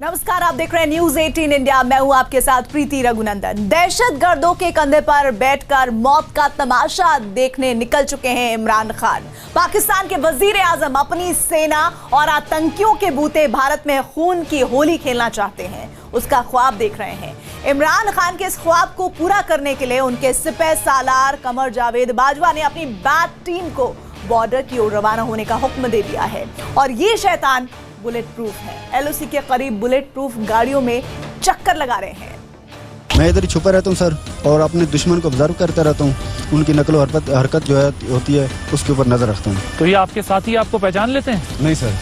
नमस्कार, आप देख रहे हैं न्यूज 18 इंडिया। मैं हूं आपके साथ प्रीति रघुनंदन। दहशतगर्दों के कंधे पर बैठकर मौत का तमाशा देखने निकल चुके हैं इमरान खान। पाकिस्तान के वजीर आजम अपनी सेना और आतंकियों के बूते भारत में खून की होली खेलना चाहते हैं, उसका ख्वाब देख रहे हैं। इमरान खान के इस ख्वाब को पूरा करने के लिए उनके सिपह सालार कमर जावेद बाजवा ने अपनी बैट टीम को बॉर्डर की ओर रवाना होने का हुक्म दे दिया है। और ये शैतान बुलेट प्रूफ है। एलओसी के करीब बुलेट प्रूफ गाड़ियों में चक्कर लगा रहे हैं। मैं इधर ही छुपा रहता हूं सर, और अपने दुश्मन को ऑब्जर्व करता रहता हूं। उनकी नकलो हरकत जो है होती है उसके ऊपर नजर रखता हूं। तो ये आपके साथी आपको पहचान लेते हैं? नहीं सर,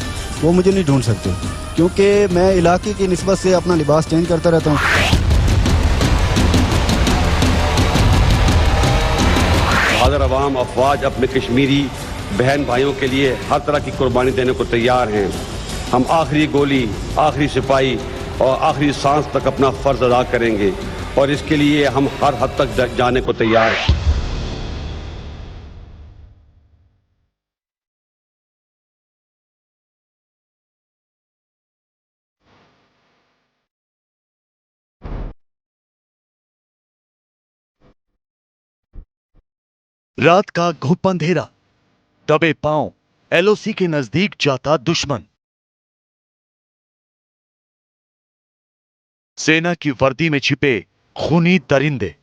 वो मुझे नहीं ढूंढ सकते, क्योंकि मैं इलाके की निस्बत से अपना लिबास चेंज करता रहता हूँ। बहादुर अवाम अफवाज अपने कश्मीरी बहन भाइयों के लिए हर तरह की कुर्बानी देने को तैयार हैं। हम आखिरी गोली, आखिरी सिपाही और आखिरी सांस तक अपना फर्ज अदा करेंगे, और इसके लिए हम हर हद तक जाने को तैयार हैं। रात का घुप अंधेरा, दबे पांव एलओसी के नजदीक जाता दुश्मन। सेना की वर्दी में छिपे खूनी दरिंदे,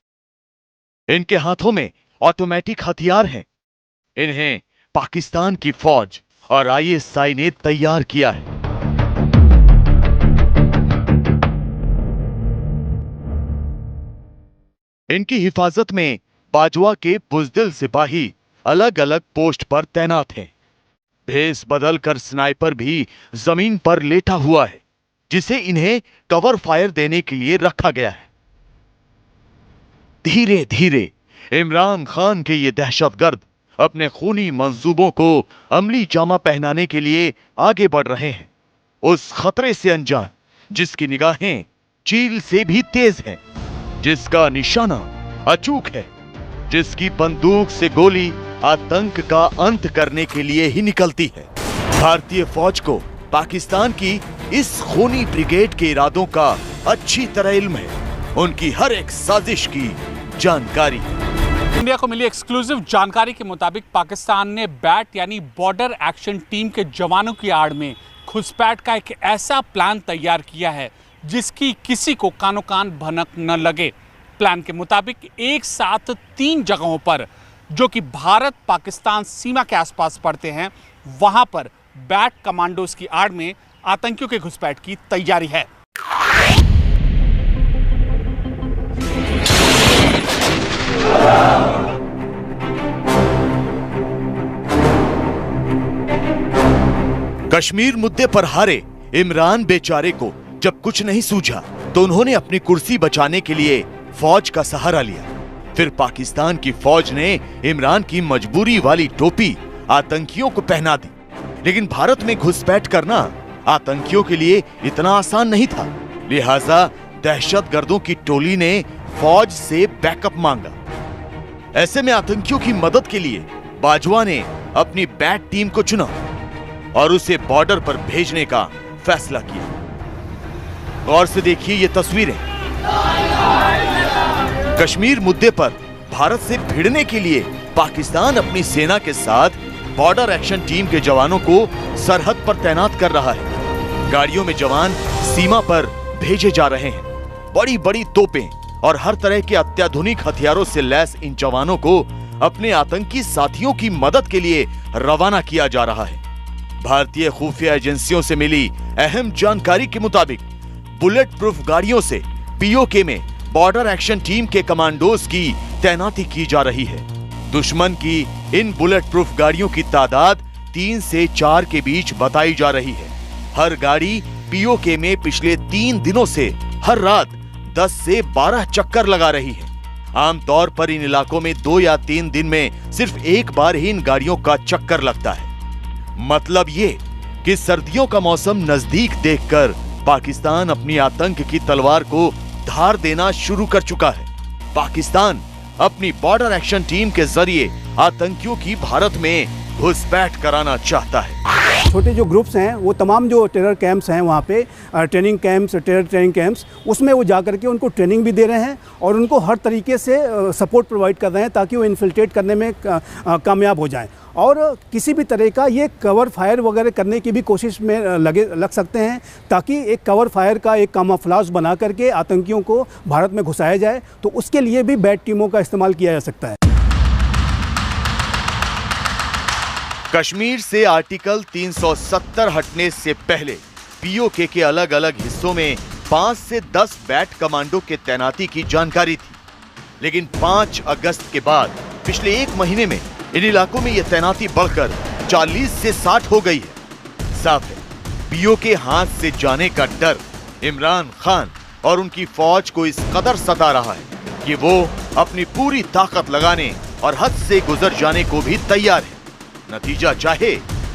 इनके हाथों में ऑटोमेटिक हथियार हैं। इन्हें पाकिस्तान की फौज और आईएसआई ने तैयार किया है। इनकी हिफाजत में बाजवा के बुजदिल सिपाही अलग अलग पोस्ट पर तैनात हैं। भेस बदलकर स्नाइपर भी जमीन पर लेटा हुआ है, जिसे इन्हें कवर फायर देने के लिए रखा गया है। धीरे धीरे इमरान खान के ये दहशतगर्द अपने खूनी मंसूबों को अमली जामा पहनाने के लिए आगे बढ़ रहे हैं। उस खतरे से अनजान जिसकी निगाहें चील से भी तेज हैं, जिसका निशाना अचूक है, जिसकी बंदूक से गोली आतंक का अंत करने के लिए ही निकलती है। भारतीय फौज को पाकिस्तान की इस खूनी ब्रिगेड के इरादों का अच्छी तरह इल्म है। उनकी हर एक साजिश की जानकारी है। इंडिया को मिली एक्सक्लूसिव जानकारी के मुताबिक पाकिस्तान ने बैट यानी बॉर्डर एक्शन टीम के जवानों की आड़ में घुसपैठ का एक ऐसा प्लान तैयार किया है जिसकी किसी को कानो कान भनक न लगे। प्लान के मुताबिक एक साथ 3 जगहों पर, जो कि भारत पाकिस्तान सीमा के आसपास पड़ते हैं, वहां पर बैट कमांडोज की आड़ में आतंकियों के घुसपैठ की तैयारी है। कश्मीर मुद्दे पर हारे इमरान बेचारे को जब कुछ नहीं सूझा तो उन्होंने अपनी कुर्सी बचाने के लिए फौज का सहारा लिया। फिर पाकिस्तान की फौज ने इमरान की मजबूरी वाली टोपी आतंकियों को पहना दी। लेकिन भारत में घुसपैठ करना आतंकियों के लिए इतना आसान नहीं था, लिहाजा दहशतगर्दों की टोली ने फौज से बैकअप मांगा। ऐसे में आतंकियों की मदद के लिए बाजवा ने अपनी बैट टीम को चुना और उसे बॉर्डर पर भेजने का फैसला किया। गौर से देखिए ये तस्वीरें। कश्मीर मुद्दे पर भारत से भिड़ने के लिए पाकिस्तान अपनी सेना के साथ बॉर्डर एक्शन टीम के जवानों को सरहद पर तैनात कर रहा है। गाड़ियों में जवान सीमा पर भेजे जा रहे हैं। बड़ी बड़ी तोपें और हर तरह के अत्याधुनिक हथियारों से लैस इन जवानों को अपने आतंकी साथियों की मदद के लिए रवाना किया जा रहा है। भारतीय खुफिया एजेंसियों से मिली अहम जानकारी के मुताबिक बुलेट प्रूफ गाड़ियों से पीओके में बॉर्डर एक्शन टीम के कमांडोज की तैनाती की जा रही है। दुश्मन की इन बुलेट प्रूफ गाड़ियों की तादाद 3 से 4 के बीच बताई जा रही है। हर गाड़ी पीओके में पिछले 3 दिनों से हर रात 10 से 12 चक्कर लगा रही है। आमतौर पर इन इलाकों में 2 या 3 दिन में सिर्फ एक बार ही इन गाड़ियों का चक्कर लगता है। मतलब ये कि सर्दियों का मौसम नजदीक देखकर पाकिस्तान अपनी आतंक की तलवार को धार देना शुरू कर चुका है। पाकिस्तान अपनी बॉर्डर एक्शन टीम के जरिए आतंकियों की भारत में घुसपैठ कराना चाहता है। छोटे जो ग्रुप्स हैं वो तमाम जो टेरर कैंप्स हैं वहाँ पे training camps, terror training camps, उसमें वो जा करके उनको ट्रेनिंग भी दे रहे हैं और उनको हर तरीके से सपोर्ट प्रोवाइड कर रहे हैं ताकि वो इन्फिल्ट्रेट करने में कामयाब हो जाएं। और किसी भी तरह का ये कवर फायर वगैरह करने की भी कोशिश में लग सकते हैं ताकि एक कवर फायर का एक कामोफ्लाज बना करके आतंकियों को भारत में घुसाया जाए, तो उसके लिए भी बैट टीमों का इस्तेमाल किया जा सकता है। कश्मीर से आर्टिकल 370 हटने से पहले पीओके के अलग अलग हिस्सों में 5 से 10 बैट कमांडो के तैनाती की जानकारी थी, लेकिन 5 अगस्त के बाद पिछले एक महीने में इन इलाकों में यह तैनाती बढ़कर 40 से 60 हो गई है। साफ है, पीओके हाथ से जाने का डर इमरान खान और उनकी फौज को इस कदर सता रहा है कि वो अपनी पूरी ताकत लगाने और हद से गुजर जाने को भी तैयार है, नतीजा चाहे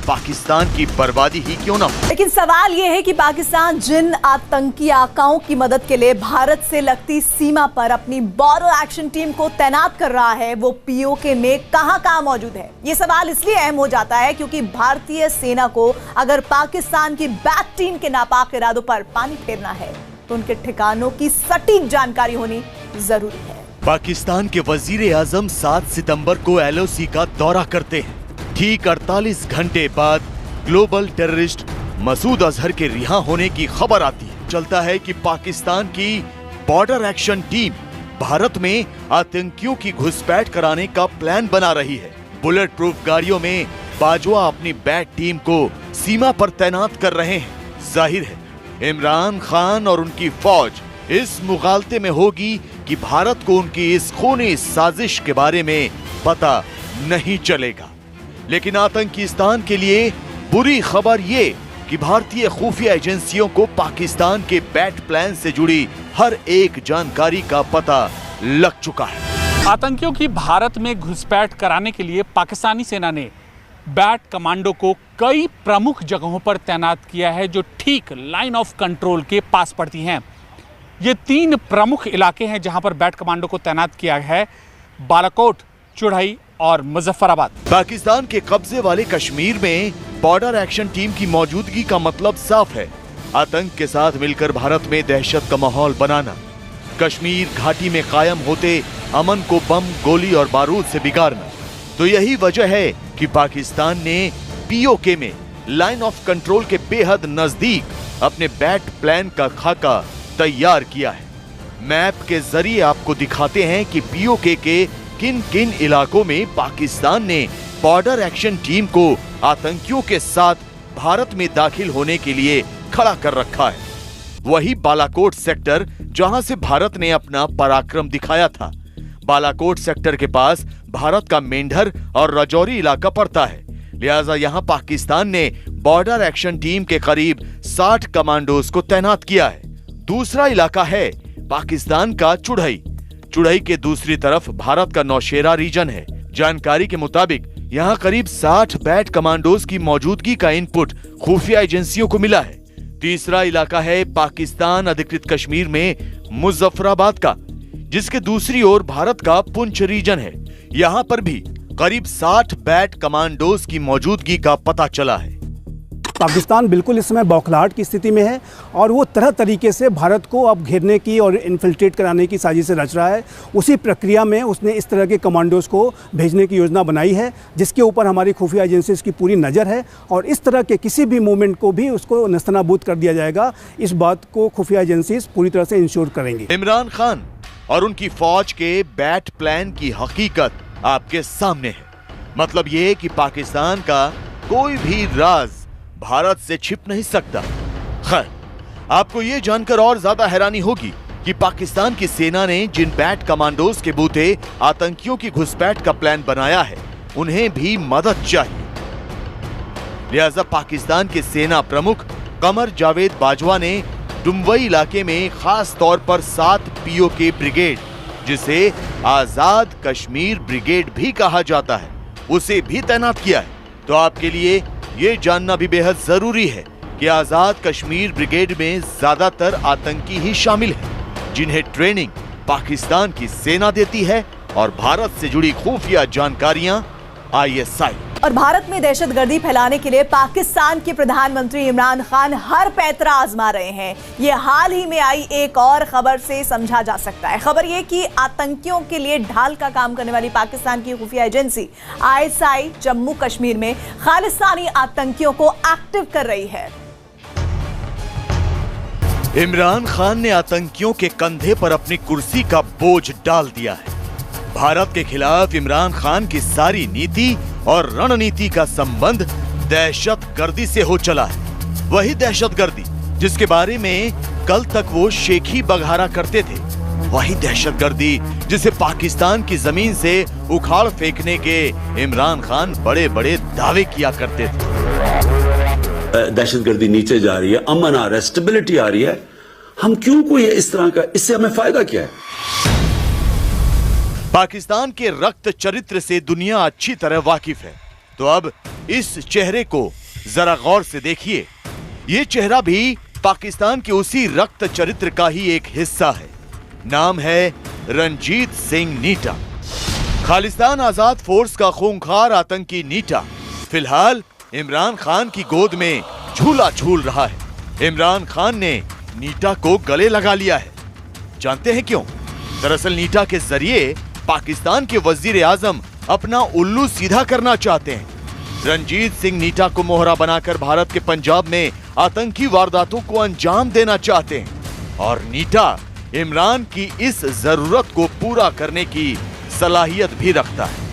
पाकिस्तान की बर्बादी ही क्यों ना हो। लेकिन सवाल यह है कि पाकिस्तान जिन आतंकी आकाओं की मदद के लिए भारत से लगती सीमा पर अपनी बॉर्डर एक्शन टीम को तैनात कर रहा है, वो पीओके में कहां मौजूद है। ये सवाल इसलिए अहम हो जाता है क्योंकि भारतीय सेना को अगर पाकिस्तान की बैट टीम के नापाक इरादों पर पानी फेरना है तो उनके ठिकानों की सटीक जानकारी होनी जरूरी है। पाकिस्तान के वजीर आजम 7 सितंबर को LOC का दौरा करते हैं। ठीक 48 घंटे बाद ग्लोबल टेररिस्ट मसूद अजहर के रिहा होने की खबर आती है। चलता है कि पाकिस्तान की बॉर्डर एक्शन टीम भारत में आतंकियों की घुसपैठ कराने का प्लान बना रही है। बुलेट प्रूफ गाड़ियों में बाजवा अपनी बैट टीम को सीमा पर तैनात कर रहे हैं। जाहिर है इमरान खान और उनकी फौज इस मुगालते में होगी कि भारत को उनकी इस खूनी साजिश के बारे में पता नहीं चलेगा। लेकिन आतंकिस्तान के लिए बुरी खबर ये कि भारतीय खुफिया एजेंसियों को पाकिस्तान के बैट प्लान से जुड़ी हर एक जानकारी का पता लग चुका है। आतंकियों की भारत में घुसपैठ कराने के लिए पाकिस्तानी सेना ने बैट कमांडो को कई प्रमुख जगहों पर तैनात किया है जो ठीक लाइन ऑफ कंट्रोल के पास पड़ती हैं। ये 3 प्रमुख इलाके हैं जहां पर बैट कमांडो को तैनात किया है: बालाकोट, चुड़हई और मुजफ्फराबाद। पाकिस्तान के कब्जे वाले कश्मीर में बॉर्डर एक्शन टीम की मौजूदगी का मतलब साफ है, आतंक के साथ मिलकर भारत में दहशत का माहौल बनाना, कश्मीर घाटी में कायम होते अमन को बम, गोली और बारूद से बिगाड़ना। तो यही वजह है कि पाकिस्तान ने पीओके में लाइन ऑफ कंट्रोल के बेहद नजदीक अपने बैट प्लान का खाका तैयार किया है। मैप के जरिए आपको दिखाते हैं कि पीओके के किन किन इलाकों में पाकिस्तान ने बॉर्डर एक्शन टीम को आतंकियों के साथ भारत में दाखिल होने के लिए खड़ा कर रखा है। वही बालाकोट सेक्टर जहां से भारत ने अपना पराक्रम दिखाया था। बालाकोट सेक्टर के पास भारत का मेंढर और राजौरी इलाका पड़ता है, लिहाजा यहां पाकिस्तान ने बॉर्डर एक्शन टीम के करीब 60 कमांडोज को तैनात किया है। दूसरा इलाका है पाकिस्तान का चुड़हई। चुड़हई के दूसरी तरफ भारत का नौशेरा रीजन है। जानकारी के मुताबिक यहाँ करीब 60 बैट कमांडोज की मौजूदगी का इनपुट खुफिया एजेंसियों को मिला है। तीसरा इलाका है पाकिस्तान अधिकृत कश्मीर में मुजफ्फराबाद का, जिसके दूसरी ओर भारत का पुंछ रीजन है। यहाँ पर भी करीब 60 बैट कमांडोज की मौजूदगी का पता चला है। पाकिस्तान बिल्कुल इस समय बौखलाहट की स्थिति में है और वो तरह तरीके से भारत को अब घेरने की और इन्फिल्ट्रेट कराने की साजिश रच रहा है। उसी प्रक्रिया में उसने इस तरह के कमांडोज को भेजने की योजना बनाई है, जिसके ऊपर हमारी खुफिया एजेंसीज की पूरी नज़र है और इस तरह के किसी भी मूवमेंट को भी उसको नस्तनाबूद कर दिया जाएगा। इस बात को खुफिया एजेंसीज पूरी तरह से इंश्योर करेंगी। इमरान खान और उनकी फौज के बैट प्लान की हकीकत आपके सामने है। मतलब ये कि पाकिस्तान का कोई भी राज भारत से छिप नहीं सकता। खैर, आपको ये जानकर और ज्यादा हैरानी होगी कि पाकिस्तान की सेना ने जिन बैट कमांडोज के बूते आतंकियों की घुसपैठ का प्लान बनाया है, उन्हें भी मदद चाहिए। लिहाजा पाकिस्तान के सेना प्रमुख कमर जावेद बाजवा ने डुम्बई इलाके में खास तौर पर 7 पीओके ब्रिगेड, जिसे आजाद कश्मीर ब्रिगेड भी कहा जाता है, उसे भी तैनात किया है। तो आपके लिए ये जानना भी बेहद जरूरी है कि आजाद कश्मीर ब्रिगेड में ज्यादातर आतंकी ही शामिल हैं, जिन्हें ट्रेनिंग पाकिस्तान की सेना देती है और भारत से जुड़ी खुफिया जानकारियां ISI। और भारत में दहशतगर्दी फैलाने के लिए पाकिस्तान के प्रधानमंत्री इमरान खान हर पैतरा आजमा रहे हैं। ये हाल ही में आई एक और खबर से समझा जा सकता है। खबर ये कि आतंकियों के लिए ढाल का काम करने वाली पाकिस्तान की खुफिया एजेंसी ISI जम्मू कश्मीर में खालिस्तानी आतंकियों को एक्टिव कर रही है। इमरान खान ने आतंकियों के कंधे पर अपनी कुर्सी का बोझ डाल दिया है। भारत के खिलाफ इमरान खान की सारी नीति और रणनीति का संबंध दहशतगर्दी से हो चला है। वही दहशतगर्दी जिसके बारे में कल तक वो शेखी बघारा करते थे, वही दहशतगर्दी जिसे पाकिस्तान की जमीन से उखाड़ फेंकने के इमरान खान बड़े बड़े दावे किया करते थे। दहशतगर्दी नीचे जा रही है, अमन आ रहा है, स्टेबिलिटी आ रही है, हम क्यों कोई इस तरह का, इससे हमें फायदा क्या है? पाकिस्तान के रक्त चरित्र से दुनिया अच्छी तरह वाकिफ है, तो अब इस चेहरे को जरा गौर से देखिए। ये चेहरा भी पाकिस्तान के उसी रक्त चरित्र का ही एक हिस्सा है। नाम है रणजीत सिंह नीटा। खालिस्तान आजाद फोर्स का खूंखार आतंकी नीटा फिलहाल इमरान खान की गोद में झूला झूल रहा है। इमरान खान ने नीटा को गले लगा लिया है। जानते हैं क्यों? दरअसल नीटा के जरिए पाकिस्तान के वजीर आजम अपना उल्लू सीधा करना चाहते हैं। रणजीत सिंह नीटा को मोहरा बनाकर भारत के पंजाब में आतंकी वारदातों को अंजाम देना चाहते हैं और नीटा इमरान की इस जरूरत को पूरा करने की सलाहियत भी रखता है।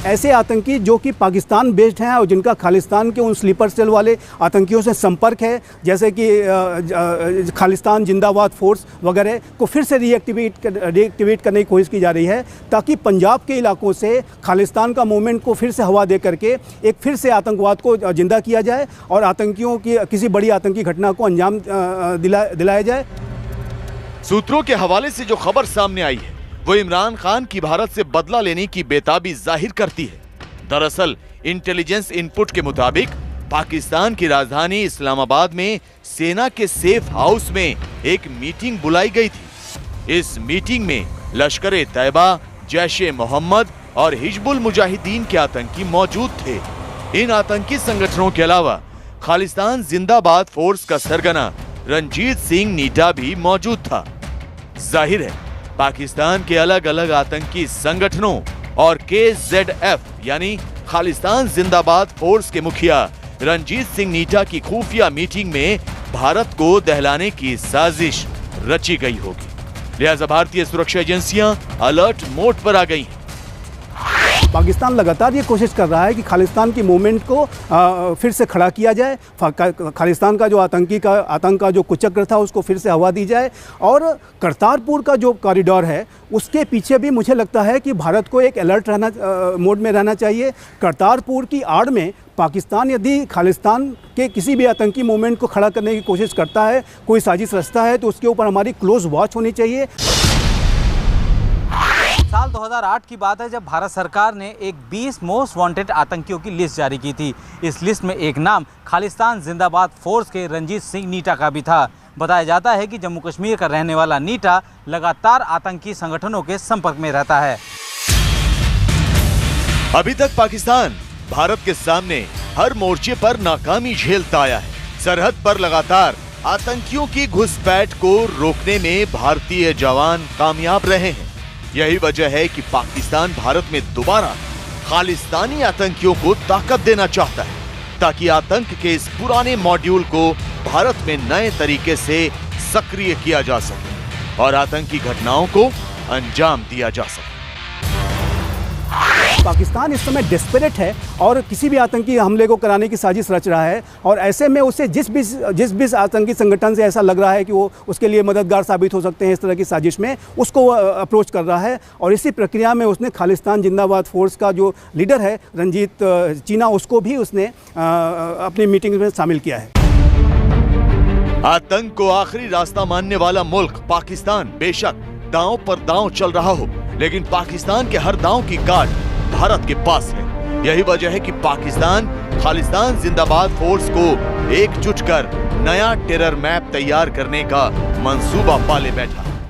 ऐसे आतंकी जो कि पाकिस्तान बेस्ड हैं और जिनका खालिस्तान के उन स्लीपर सेल वाले आतंकियों से संपर्क है, जैसे कि खालिस्तान जिंदाबाद फोर्स वगैरह को फिर से रीएक्टिवेट करने की कोशिश की जा रही है, ताकि पंजाब के इलाकों से खालिस्तान का मूवमेंट को फिर से हवा दे करके एक फिर से आतंकवाद को जिंदा किया जाए और आतंकियों की किसी बड़ी आतंकी घटना को अंजाम दिलाया जाए। सूत्रों के हवाले से जो खबर सामने आई है वो इमरान खान की भारत से बदला लेने की बेताबी जाहिर करती है। दरअसल इंटेलिजेंस इनपुट के मुताबिक पाकिस्तान की राजधानी इस्लामाबाद में सेना के सेफ हाउस में एक मीटिंग बुलाई गई थी। इस मीटिंग में लश्कर-ए-तैयबा, जैश-ए-मोहम्मद और हिजबुल मुजाहिदीन के आतंकी मौजूद थे। इन आतंकी संगठनों के अलावा खालिस्तान जिंदाबाद फोर्स का सरगना रणजीत सिंह नीटा भी मौजूद था। जाहिर है पाकिस्तान के अलग अलग आतंकी संगठनों और KZF यानी खालिस्तान जिंदाबाद फोर्स के मुखिया रणजीत सिंह नीटा की खुफिया मीटिंग में भारत को दहलाने की साजिश रची गई होगी। लिहाजा भारतीय सुरक्षा एजेंसियां अलर्ट मोड पर आ गई हैं। पाकिस्तान लगातार ये कोशिश कर रहा है कि खालिस्तान की मूवमेंट को फिर से खड़ा किया जाए, खालिस्तान का जो आतंक का जो कुचक्र था उसको फिर से हवा दी जाए। और करतारपुर का जो कॉरिडोर है उसके पीछे भी मुझे लगता है कि भारत को एक अलर्ट मोड में रहना चाहिए। करतारपुर की आड़ में पाकिस्तान यदि खालिस्तान के किसी भी आतंकी मूवमेंट को खड़ा करने की कोशिश करता है, कोई साजिश रचता है, तो उसके ऊपर हमारी क्लोज वॉच होनी चाहिए। साल 2008 की बात है जब भारत सरकार ने एक 20 मोस्ट वांटेड आतंकियों की लिस्ट जारी की थी। इस लिस्ट में एक नाम खालिस्तान जिंदाबाद फोर्स के रणजीत सिंह नीटा का भी था। बताया जाता है कि जम्मू कश्मीर का रहने वाला नीटा लगातार आतंकी संगठनों के संपर्क में रहता है। अभी तक पाकिस्तान भारत के सामने हर मोर्चे पर नाकामी झेलता आया है। सरहद पर लगातार आतंकियों की घुसपैठ को रोकने में भारतीय जवान कामयाब रहे हैं। यही वजह है कि पाकिस्तान भारत में दोबारा खालिस्तानी आतंकियों को ताकत देना चाहता है, ताकि आतंक के इस पुराने मॉड्यूल को भारत में नए तरीके से सक्रिय किया जा सके और आतंकी घटनाओं को अंजाम दिया जा सके। पाकिस्तान इस समय डेस्परेट है और किसी भी आतंकी हमले को कराने की साजिश रच रहा है और ऐसे में उसे जिस भी आतंकी संगठन से ऐसा लग रहा है कि वो उसके लिए मददगार साबित हो सकते हैं इस तरह की साजिश में, उसको अप्रोच कर रहा है। और इसी प्रक्रिया में उसने खालिस्तान जिंदाबाद फोर्स का जो लीडर है रंजीत चीना, उसको भी उसने अपनी मीटिंग में शामिल किया है। आतंक को आखिरी रास्ता मानने वाला मुल्क पाकिस्तान बेशक दांव पर दांव चल रहा हो, लेकिन पाकिस्तान के हर दांव की काट भारत के पास है। यही वजह है कि पाकिस्तान खालिस्तान जिंदाबाद फोर्स को एकजुट कर नया टेरर मैप तैयार करने का मंसूबा पाले बैठा।